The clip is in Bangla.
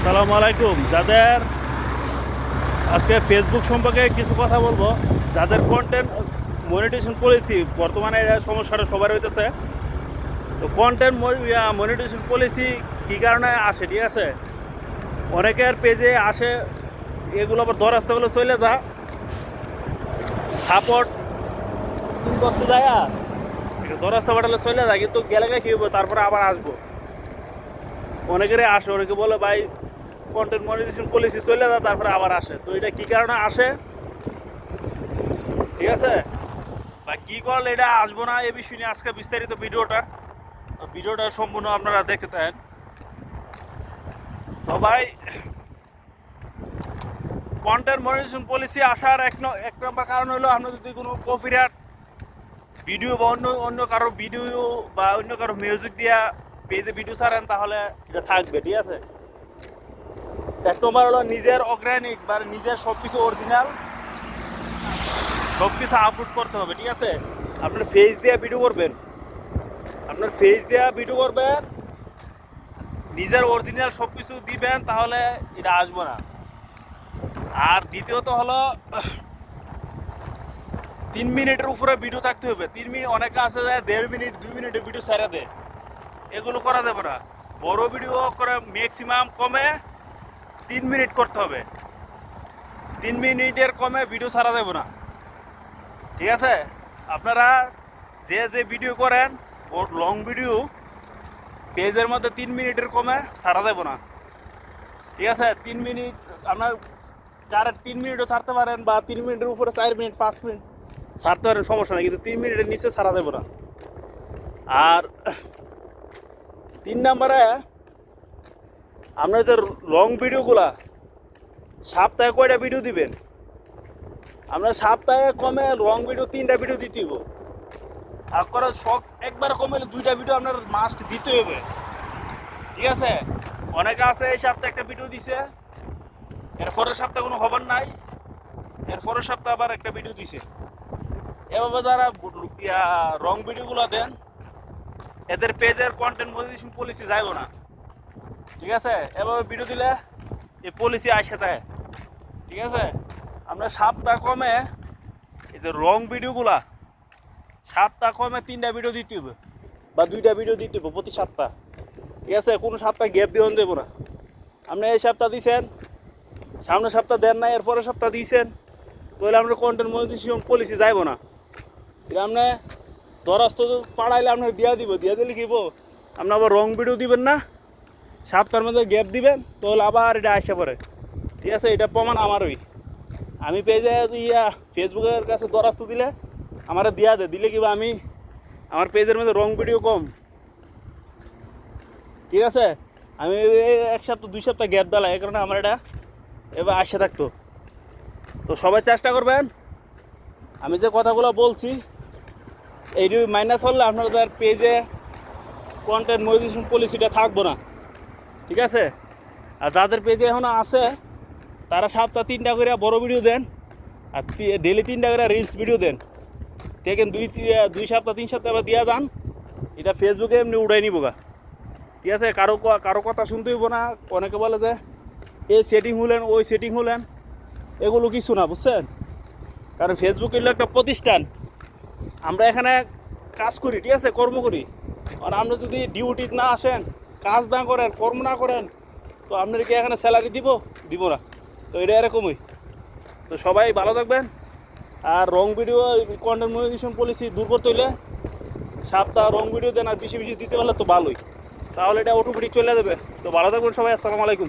আসসালামু আলাইকুম। যাদের আজকে ফেসবুক সম্পর্কে কিছু কথা বলবো, যাদের কন্টেন্ট মনিটাইজেশন পলিসি বর্তমানে এটা সমস্যাটা সবার হইতেছে। তো কন্টেন্ট মনিটাইজেশন পলিসি কী কারণে আসে, ঠিক আছে, অনেকের পেজে আসে, এগুলো আবার দরাস্তাগুলো চলে যা সাপোর্ট ইনবক্সে যায়, দরাস্তা পাঠালে চলে যায়, কিন্তু গেলে কী হইব, তারপরে আবার আসবো। অনেকেরই আসে, অনেকে বলে ভাই কন্টেন্ট মনিটাইজেশন পলিসি চলে যায়, তারপরে আবার আসে। তো এটা কী কারণে আসে, ঠিক আছে, বা কী করলে এটা আসবো না, এ বিষয় নিয়ে আজকে বিস্তারিত ভিডিওটা সম্পূর্ণ আপনারা দেখতে থাকেন। তো ভাই, কন্টেন্ট মনিটাইজেশন পলিসি আসার এক নম্বর কারণ হলো, আপনি যদি কোনো কপিরাইট ভিডিও বা অন্য কারো ভিডিও বা অন্য কারো মিউজিক দিয়া পেজে ভিডিও ছাড়েন, তাহলে এটা থাকবে, ঠিক আছে। এক নম্বর হলো নিজের অর্গানিক বা নিজের সব কিছু অরিজিনাল সব কিছু আপলোড করতে হবে, ঠিক আছে। আপনার ফেস দিয়ে ভিডিও করবেন, নিজের অরিজিনাল সব কিছু দিবেন, তাহলে এটা আসবো না। আর দ্বিতীয়ত হলো 3 মিনিটের উপরে ভিডিও থাকতে হবে। 3 মিনিট, অনেকে আছে যে 1.5 মিনিট 2 মিনিটের ভিডিও ছেড়ে দেয়, এগুলো করা যাবে না। বড় ভিডিও করে ম্যাক্সিমাম কমে 3 মিনিট করতে হবে। 3 মিনিটের কমে ভিডিও ছাড়া যাবে না, ঠিক আছে। আপনারা যে ভিডিও করেন, লং ভিডিও পেজের মধ্যে 3 মিনিটের কমে ছাড়া যাবে না, ঠিক আছে। 3 মিনিট আপনার 3 মিনিটও ছাড়তে পারেন, বা 3 মিনিটের উপরে 4 মিনিট 5 মিনিট ছাড়তে পারেন, সমস্যা নেই, কিন্তু 3 মিনিটের নিচে ছাড়া যাবে না। আর 3 নম্বরে, আপনার যে লং ভিডিওগুলা সপ্তাহে কয়টা ভিডিও দিবেন, আপনার সপ্তাহে কমে লং ভিডিও 3টা ভিডিও দিতে হবে। আর করে শখ একবার কমে 2টা ভিডিও আপনার মাস্ট দিতে হবে, ঠিক আছে। অনেকে আছে এই সপ্তাহে একটা ভিডিও দিছে, এর পরের সপ্তাহে কোনো খবর নাই, এর পরের সপ্তাহে আবার একটা ভিডিও দিছে। এভাবে যারা রং ভিডিওগুলো দেন, এদের পেজের কন্টেন্ট মনিটাইজেশন পলিসি যাইব না, ঠিক আছে। এভাবে ভিডিও দিলে এই পলিসি আসে থাকে, ঠিক আছে। আপনার সপ্তাহ কমে এই যে রং ভিডিওগুলা সপ্তাহ কমে 3টা ভিডিও দিতে হবে, বা 2টা ভিডিও দিতে হবে প্রতি সপ্তাহ, ঠিক আছে। কোনো সপ্তাহ গ্যাপ দিয়ে দেবো না। আপনি এই সপ্তাহ দিয়েছেন, সামনের সপ্তাহ দেন না, এর পরের সপ্তাহ দিয়েছেন, তাহলে আপনার কন্টেন্ট মনিটাইজেশন পলিসি যাইব না। এটা আপনি দরাস্ত পাড়াইলে আপনার দিয়ে দিলে কিব, আপনি আবার রং ভিডিও দিবেন না, সপ্তাহের মধ্যে গ্যাপ দিবেন, তাহলে আবার এটা আসে পড়ে, ঠিক আছে। এটা প্রমাণ আমারই। আমি পেজে ফেসবুকের কাছে দরাস্ত দিলে আমার দিলে কিবা আমি আমার পেজের মধ্যে রং ভিডিও কম, ঠিক আছে। আমি 1 সপ্তাহ 2 সপ্তাহ গ্যাপ দিলাম, এই কারণে আমার এটা এবার আসে থাকতো। তো সবাই চেষ্টা করবেন, আমি যে কথাগুলো বলছি এইটি মাইনাস হলে আপনাদের পেজে কন্টেন্ট মনিটাইজেশন পলিসিটা থাকবো না, ঠিক আছে। আর যাদের পেজে এখনও আছে, তারা সপ্তাহ 3টা করে বড় ভিডিও দেন, আর ডেলি 3টা করে রিলস ভিডিও দেন, দেখেন 2 সপ্তাহ 3 সপ্তাহ আবার দিয়া যান, এটা ফেসবুকে এমনি উড়াই নিব গা, ঠিক আছে। কারো কথা শুনতে হইব না। অনেকে বলে যে এই সেটিং হলেন, ওই সেটিং হলেন, এগুলো কিছু না, বুঝছেন। কারণ ফেসবুক হলো একটা প্রতিষ্ঠান, আমরা এখানে কাজ করি, ঠিক আছে, কর্ম করি। আর আপনি যদি ডিউটি না আসেন, কাজ না করেন, কর্ম না করেন, তো আপনাদেরকে এখানে স্যালারি দিব না। তো এটা এরকমই। তো সবাই ভালো থাকবেন। আর রং ভিডিও কন্টেন্ট মনিটাইজেশন পলিসি দূর করতে হইলে সপ্তাহ রং ভিডিও দেন, আর বেশি বেশি দিতে পারলে তো ভালোই, তাহলে এটা অটোমেটিক চলে যাবে। তো ভালো থাকবেন সবাই, আসসালামু আলাইকুম।